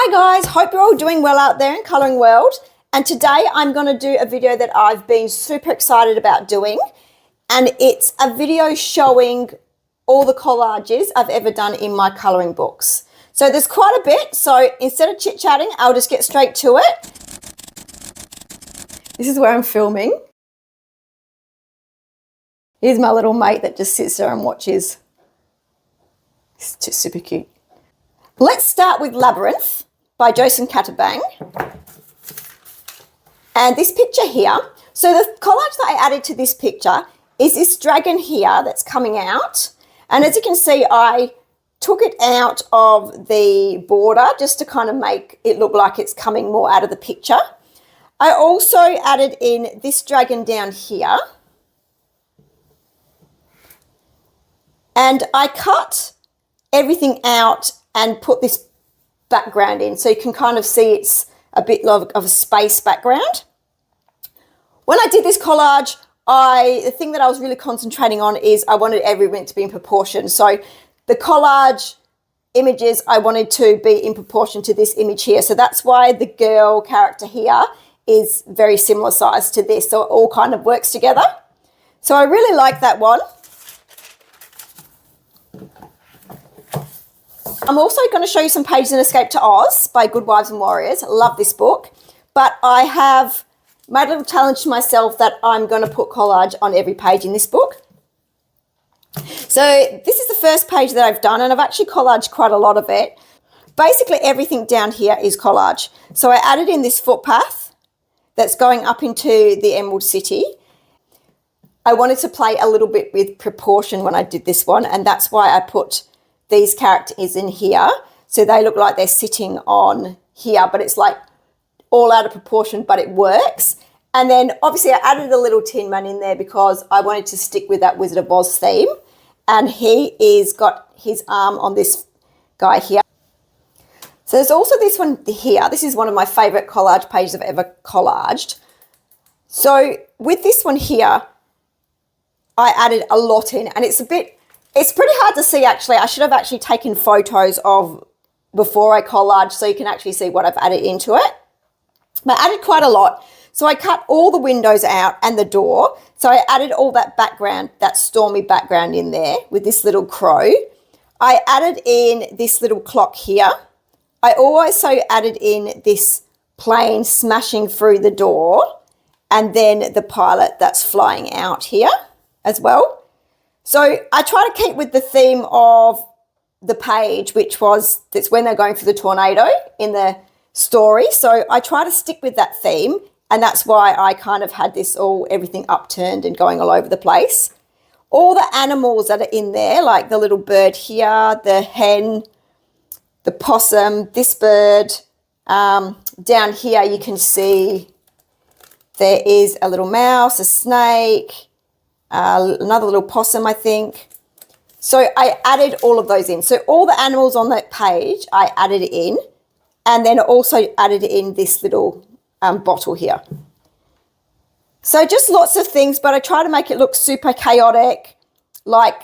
Hi guys, hope you're all doing well out there in colouring world. And today I'm going to do a video that I've been super excited about doing. And it's a video showing all the collages I've ever done in my colouring books. So there's quite a bit. So instead of chit-chatting, I'll just get straight to it. This is where I'm filming. Here's my little mate that just sits there and watches. It's just super cute. Let's start with Labyrinth by Joesph and Catimbang. And this picture here, so the collage that I added to this picture is this dragon here that's coming out. And as you can see, I took it out of the border just to kind of make it look like it's coming more out of the picture. I also added in this dragon down here. And I cut everything out and put this background in so you can kind of see it's a bit of a space background. When I did this collage, the thing that I was really concentrating on is I wanted everything to be in proportion. So the collage images I wanted to be in proportion to this image here. So that's why the girl character here is very similar size to this. So it all kind of works together. So I really like that one. I'm also going to show you some pages in Escape to Oz by Good Wives and Warriors. I love this book, but I have made a little challenge to myself that I'm going to put collage on every page in this book. So this is the first page that I've done, and I've actually collaged quite a lot of it. Basically everything down here is collage. So I added in this footpath that's going up into the Emerald City. I wanted to play a little bit with proportion when I did this one, and that's why I put these characters in here. So they look like they're sitting on here, but it's like all out of proportion, but it works. And then obviously I added a little Tin Man in there because I wanted to stick with that Wizard of Oz theme. And he is got his arm on this guy here. So there's also this one here. This is one of my favorite collage pages I've ever collaged. So with this one here, I added a lot in, and it's pretty hard to see actually. I should have actually taken photos of before I collage so you can actually see what I've added into it. But I added quite a lot. So I cut all the windows out and the door. So I added all that background, that stormy background in there with this little crow. I added in this little clock here. I also added in this plane smashing through the door, and then the pilot that's flying out here as well. So I try to keep with the theme of the page, which was that's when they're going through the tornado in the story. So I try to stick with that theme, and that's why I kind of had this everything upturned and going all over the place. All the animals that are in there, like the little bird here, the hen, the possum, this bird. Down here you can see there is a little mouse, a snake, another little possum, I think. So I added all of those in. So all the animals on that page, I added in, and then also added in this little bottle here. So just lots of things, but I try to make it look super chaotic, like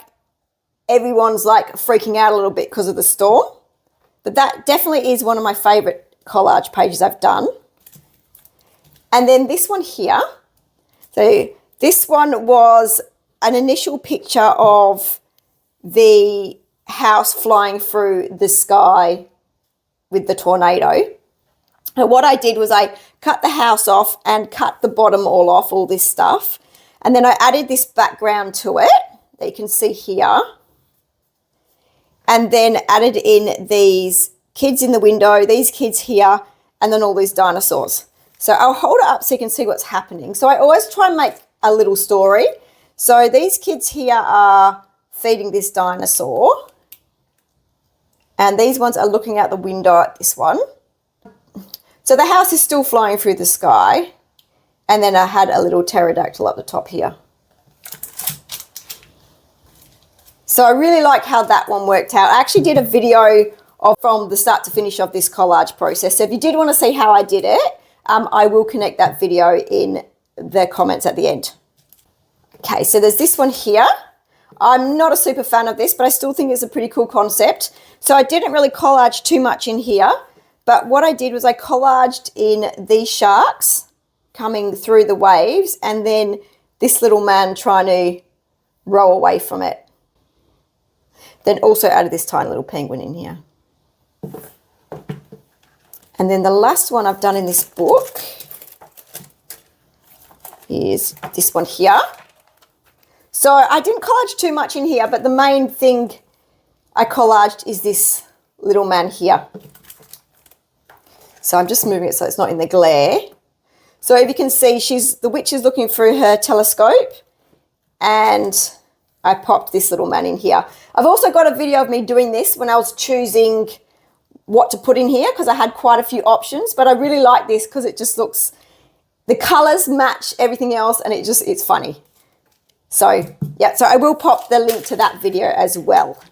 everyone's like freaking out a little bit because of the storm. But that definitely is one of my favorite collage pages I've done. And then this one here. So this one was an initial picture of the house flying through the sky with the tornado. And what I did was I cut the house off and cut the bottom all off, all this stuff. And then I added this background to it that you can see here. And then added in these kids in the window, these kids here, and then all these dinosaurs. So I'll hold it up so you can see what's happening. So I always try and make a little story. So these kids here are feeding this dinosaur, and these ones are looking out the window at this one. So the house is still flying through the sky, and then I had a little pterodactyl up the top here. So I really like how that one worked out. I actually did a video from the start to finish of this collage process. So if you did want to see how I did it, I will connect that video in the comments at the end. Okay, so there's this one here. I'm not a super fan of this, but I still think it's a pretty cool concept. So I didn't really collage too much in here, But what I did was I collaged in these sharks coming through the waves and then this little man trying to row away from it. Then also added this tiny little penguin in here. And then the last one I've done in this book is this one here. So I didn't collage too much in here, but the main thing I collaged is this little man here. So I'm just moving it so it's not in the glare. So if you can see, the witch is looking through her telescope, and I popped this little man in here. I've also got a video of me doing this when I was choosing what to put in here, because I had quite a few options, but I really like this because it just looks, the colours match everything else, and it's funny. So yeah, so I will pop the link to that video as well.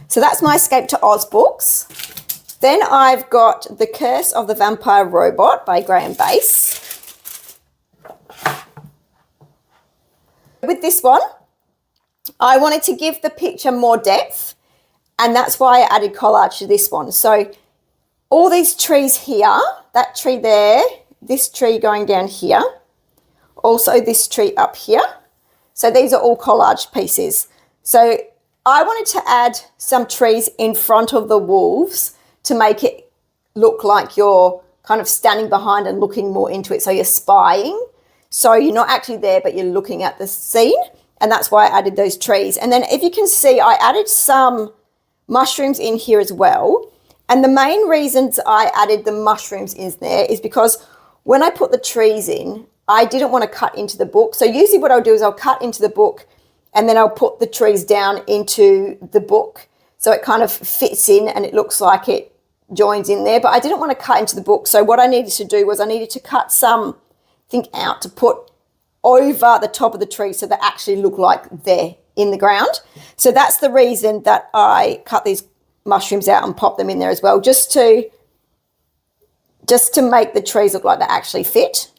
So that's my Escape to Oz books. Then I've got The Curse of the Vampire Robot by Graham Base. With this one, I wanted to give the picture more depth, and that's why I added collage to this one. So all these trees here, that tree there, this tree going down here, also this tree up here. So these are all collage pieces. So I wanted to add some trees in front of the wolves to make it look like you're kind of standing behind and looking more into it. So you're spying. So you're not actually there, but you're looking at the scene. And that's why I added those trees. And then if you can see, I added some mushrooms in here as well. And the main reasons I added the mushrooms in there is because when I put the trees in, I didn't want to cut into the book. So usually what I'll do is I'll cut into the book and then I'll put the trees down into the book. So it kind of fits in and it looks like it joins in there. But I didn't want to cut into the book. So what I needed to do was I needed to cut something out to put over the top of the tree so they actually look like they're in the ground. So that's the reason that I cut these mushrooms out and pop them in there as well, just to make the trees look like they actually fit.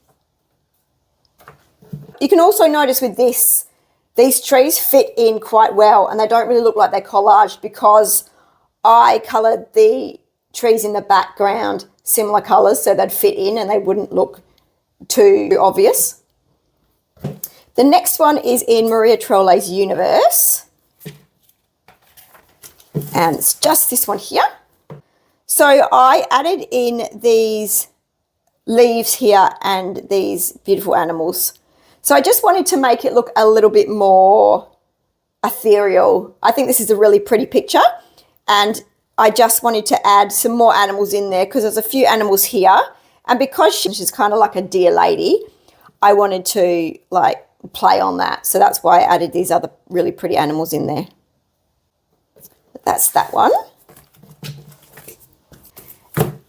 You can also notice with this, these trees fit in quite well and they don't really look like they're collaged because I coloured the trees in the background similar colours so they'd fit in and they wouldn't look too obvious. The next one is in Maria Trolle's universe, and it's just this one here. So I added in these leaves here and these beautiful animals. So I just wanted to make it look a little bit more ethereal. I think this is a really pretty picture, and I just wanted to add some more animals in there because there's a few animals here, and because she's kind of like a deer lady, I wanted to like play on that. So that's why I added these other really pretty animals in there. That's that one.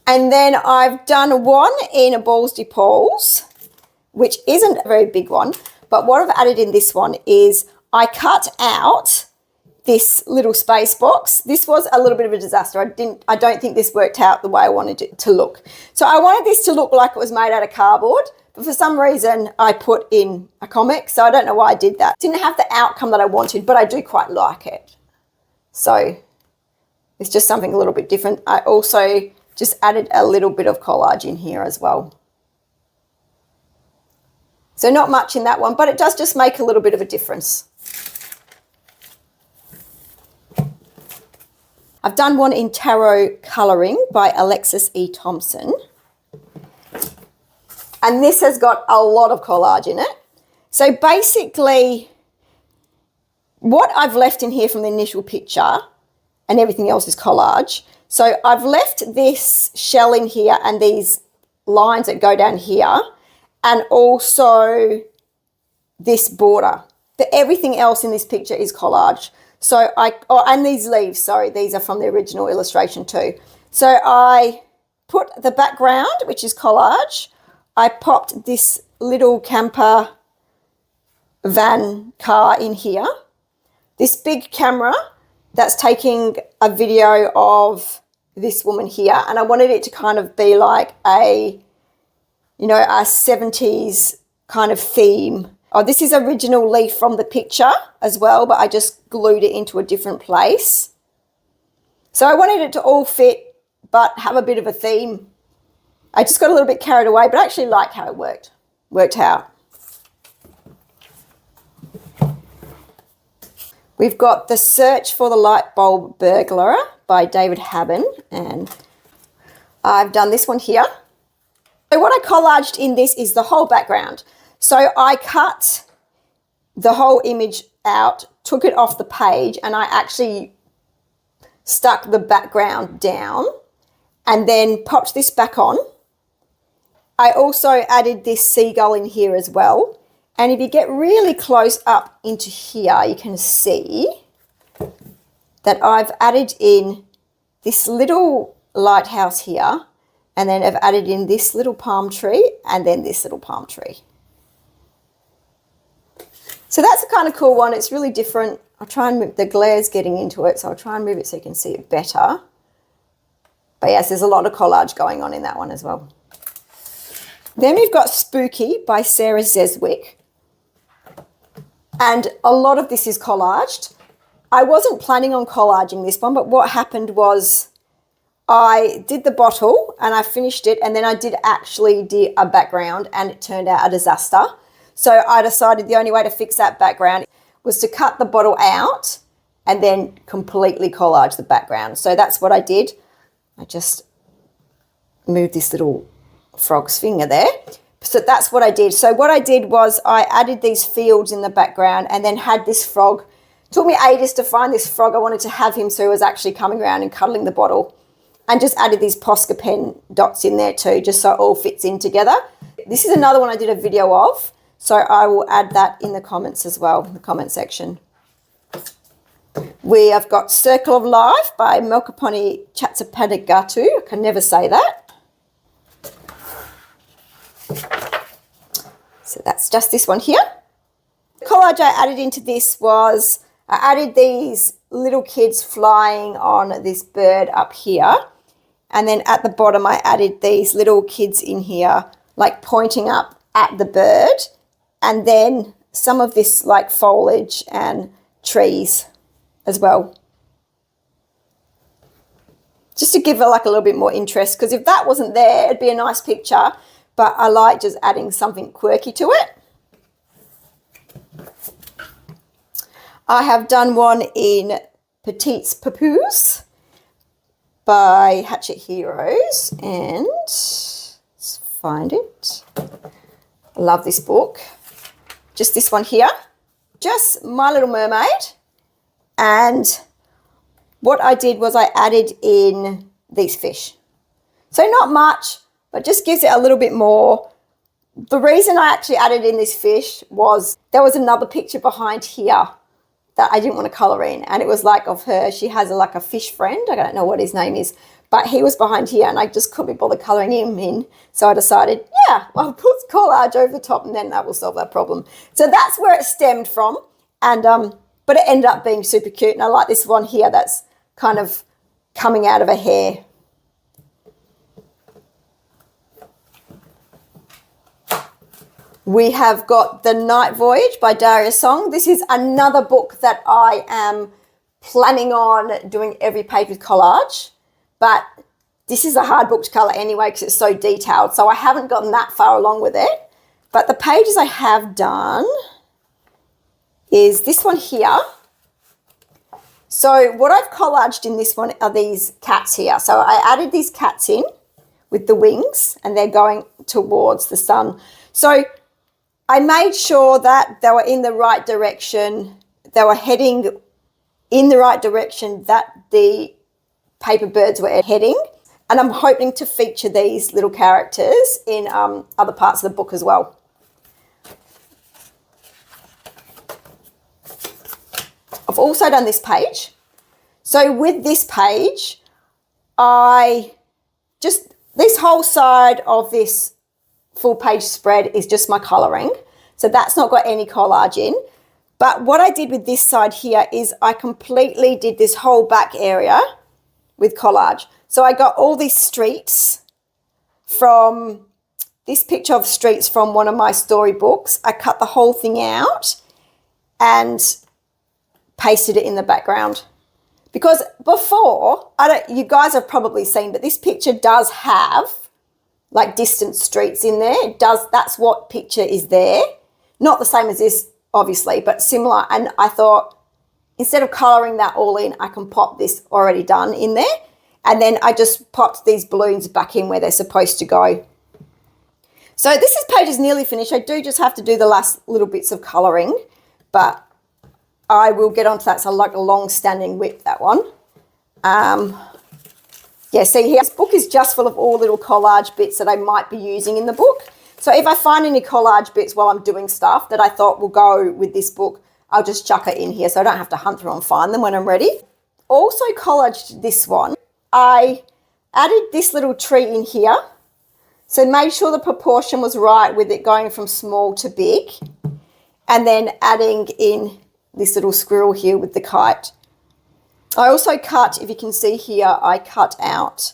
And then I've done one in a Boules de Pouils, which isn't a very big one, but what I've added in this one is I cut out this little space box. This was a little bit of a disaster. I don't think this worked out the way I wanted it to look. So I wanted this to look like it was made out of cardboard, but for some reason I put in a comic, so I don't know why I did that. Didn't have the outcome that I wanted, but I do quite like it. So it's just something a little bit different. I also just added a little bit of collage in here as well. So not much in that one, but it does just make a little bit of a difference. I've done one in Tarot Colouring by Alexis E. Thompson. And this has got a lot of collage in it. So basically, what I've left in here from the initial picture and everything else is collage. So I've left this shell in here and these lines that go down here, and also this border. But everything else in this picture is collage. So and these leaves, sorry, these are from the original illustration too. So I put the background, which is collage. I popped this little camper van car in here. This big camera that's taking a video of this woman here. And I wanted it to kind of be like a 70s kind of theme. Oh, this is original leaf from the picture as well, but I just glued it into a different place. So I wanted it to all fit but have a bit of a theme. I just got a little bit carried away, but I actually like how it worked out. We've got The Search for the Lightbulb Burglar by David Habbin, and I've done this one here. So what I collaged in this is the whole background. So I cut the whole image out, took it off the page, and I actually stuck the background down and then popped this back on. I also added this seagull in here as well. And if you get really close up into here, you can see that I've added in this little lighthouse here, and then I've added in this little palm tree and then this little palm tree. So that's a kind of cool one. It's really different. I'll try and move, the glare's getting into it, so I'll try and move it so you can see it better. But yes, there's a lot of collage going on in that one as well. Then we've got Spooky by Sarah Zeswick. And a lot of this is collaged. I wasn't planning on collaging this one, but what happened was I did the bottle and I finished it, and then I did actually do a background, and it turned out a disaster. So I decided the only way to fix that background was to cut the bottle out and then completely collage the background. So that's what I did. I just moved this little frog's finger there. So that's what I did. So what I did was I added these fields in the background and then had this frog. It took me ages to find this frog. I wanted to have him so he was actually coming around and cuddling the bottle, and just added these Posca pen dots in there too, just so it all fits in together. This is another one I did a video of, so I will add that in the comments as well, in the comment section. We have got Circle of Life by Melpomeni Chatzipanagiotou. I can never say that. So that's just this one here. The collage I added into this was, I added these little kids flying on this bird up here. And then at the bottom, I added these little kids in here, like pointing up at the bird. And then some of this like foliage and trees as well. Just to give it like a little bit more interest, because if that wasn't there, it'd be a nice picture. But I like just adding something quirky to it. I have done one in Petites Poupees by Hachette Heroes, and let's find it. I love this book. Just this one here. Just My Little Mermaid. And what I did was I added in these fish. So not much, but just gives it a little bit more. The reason I actually added in this fish was there was another picture behind here that I didn't want to colour in, and it was like of her. She has like a fish friend. I don't know what his name is, but he was behind here, and I just couldn't be bothered colouring him in. So I decided, yeah, I'll put collage over the top, and then that will solve that problem. So that's where it stemmed from, and but it ended up being super cute. And I like this one here that's kind of coming out of a hair. We have got The Night Voyage by Daria Song. This is another book that I am planning on doing every page with collage, but this is a hard book to colour anyway because it's so detailed, so I haven't gotten that far along with it. But the pages I have done is this one here. So what I've collaged in this one are these cats here. So I added these cats in with the wings, and they're going towards the sun. So I made sure that they were in the right direction. They were heading in the right direction that the paper birds were heading. And I'm hoping to feature these little characters in other parts of the book as well. I've also done this page. So with this page, this whole side of this full page spread is just my colouring. So that's not got any collage in. But what I did with this side here is I completely did this whole back area with collage. So I got all these streets from this picture of streets from one of my storybooks. I cut the whole thing out and pasted it in the background Because before, you guys have probably seen, but this picture does have like distant streets in there. That's what picture is there. Not the same as this, obviously, but similar. And I thought, instead of colouring that all in, I can pop this already done in there. And then I just popped these balloons back in where they're supposed to go. So this page is nearly finished. I do just have to do the last little bits of colouring, but I will get onto that. So I like a long-standing whip, that one. Yeah, see here, this book is just full of all little collage bits that I might be using in the book. So if I find any collage bits while I'm doing stuff that I thought will go with this book, I'll just chuck it in here so I don't have to hunt through and find them when I'm ready. Also collaged this one. I added this little tree in here. So made sure the proportion was right with it going from small to big. And then adding in this little squirrel here with the kite. I also cut, if you can see here, I cut out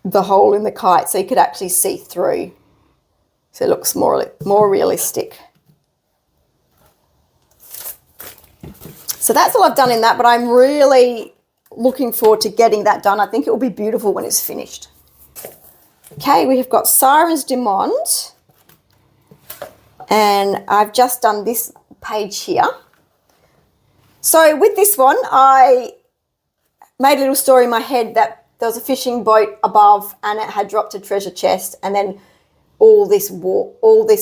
the hole in the kite so you could actually see through. So it looks more realistic. So that's all I've done in that, but I'm really looking forward to getting that done. I think it will be beautiful when it's finished. Okay, we have got Sirenes du Monde, and I've just done this page here. So with this one, I made a little story in my head that there was a fishing boat above and it had dropped a treasure chest, and then all this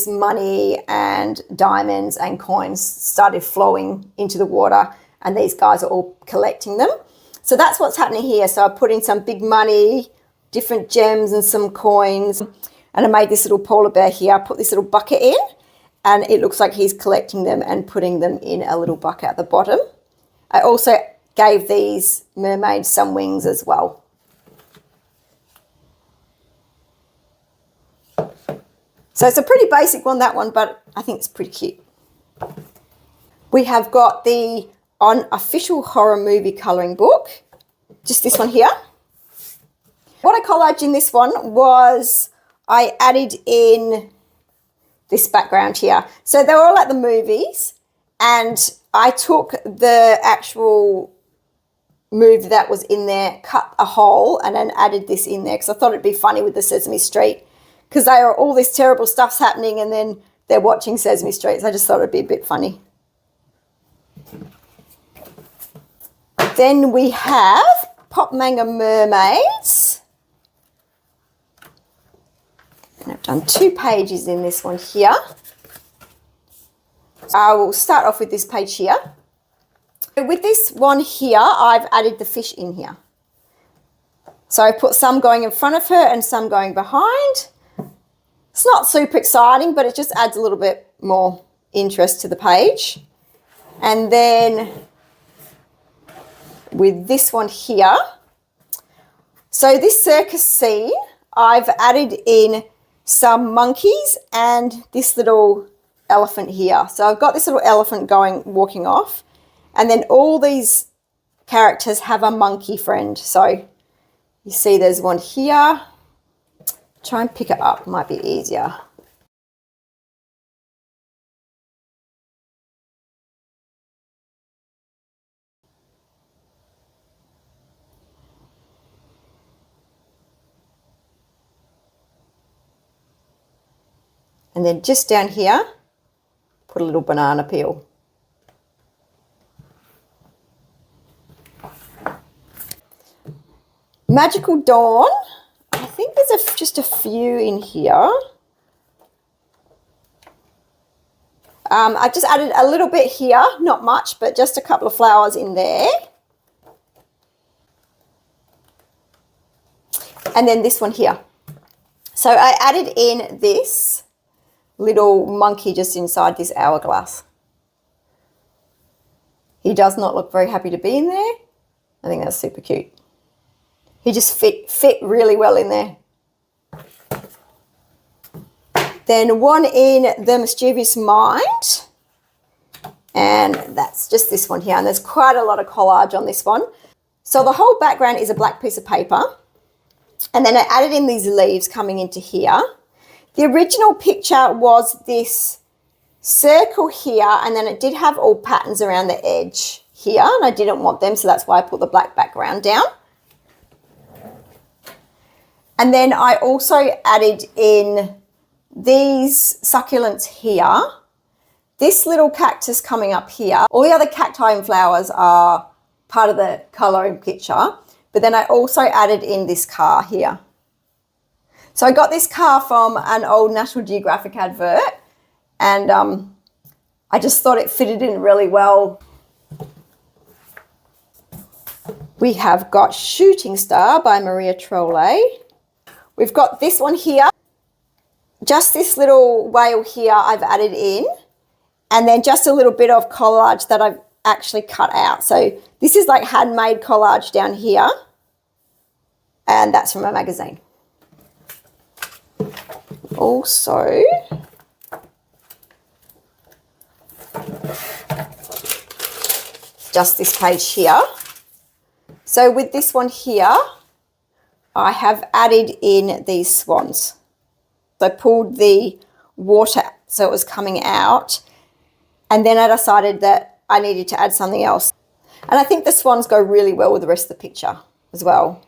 money and diamonds and coins started flowing into the water, and these guys are all collecting them. So that's what's happening here. So I put in some big money, different gems and some coins, and I made this little polar bear here. I put this little bucket in, and it looks like he's collecting them and putting them in a little bucket at the bottom. I also gave these mermaids some wings as well. So it's a pretty basic one, that one, but I think it's pretty cute. We have got the Unofficial horror movie colouring book, just this one here. What I collaged in this one was I added in this background here. So they were all at the movies, and I took the actual movie that was in there, cut a hole, and then added this in there because I thought it'd be funny with the Sesame Street, because they are all this terrible stuff's happening and then they're watching Sesame Street. So I just thought it'd be a bit funny. Then we have Pop Manga Mermaids. And I've done 2 pages in this one here. I will start off with this page here. With this one here, I've added the fish in here. So I put some going in front of her and some going behind. It's not super exciting, but it just adds a little bit more interest to the page. And then with this one here, so this circus scene, I've added in some monkeys and this little elephant here. So I've got this little elephant walking off, and then all these characters have a monkey friend. So you see there's one here. Try and pick it up, might be easier. And then just down here, put a little banana peel. Magical Dawn. I think there's just a few in here. I just added a little bit here, not much, but just a couple of flowers in there. And then this one here. So I added in this little monkey just inside this hourglass. He does not look very happy to be in there. I think that's super cute. He just fit really well in there. Then one in the Mischievous Mind. And that's just this one here. And there's quite a lot of collage on this one. So the whole background is a black piece of paper. And then I added in these leaves coming into here. The original picture was this circle here, and then it did have all patterns around the edge here, and I didn't want them, so that's why I put the black background down. And then I also added in these succulents here. This little cactus coming up here. All the other cacti and flowers are part of the colouring picture, but then I also added in this car here. So I got this car from an old National Geographic advert, and I just thought it fitted in really well. We have got Shooting Star by Maria Trolle. We've got this one here. Just this little whale here I've added in, and then just a little bit of collage that I've actually cut out. So this is like handmade collage down here, and that's from a magazine. Also, just this page here. So with this one here, I have added in these swans. So I pulled the water so it was coming out, and then I decided that I needed to add something else. And I think the swans go really well with the rest of the picture as well.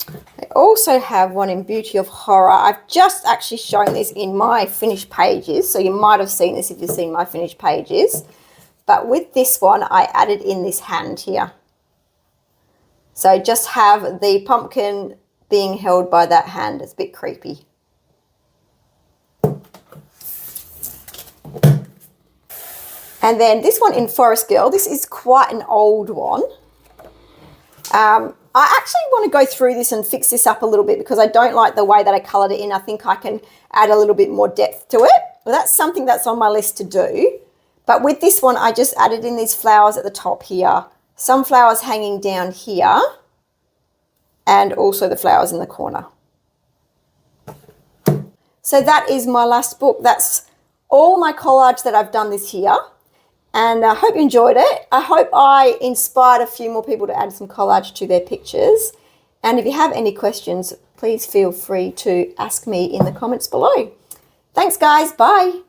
I also have one in Beauty of Horror. I've just actually shown this in my finished pages, so you might have seen this if you've seen my finished pages. But with this one, I added in this hand here. So just have the pumpkin being held by that hand. It's a bit creepy. And then this one in Forest Girl, this is quite an old one. I actually want to go through this and fix this up a little bit because I don't like the way that I coloured it in. I think I can add a little bit more depth to it. Well, that's something that's on my list to do. But with this one, I just added in these flowers at the top here. Some flowers hanging down here. And also the flowers in the corner. So that is my last book. That's all my collage that I've done this year. And I hope you enjoyed it. I hope I inspired a few more people to add some collage to their pictures. And if you have any questions, please feel free to ask me in the comments below. Thanks, guys. Bye.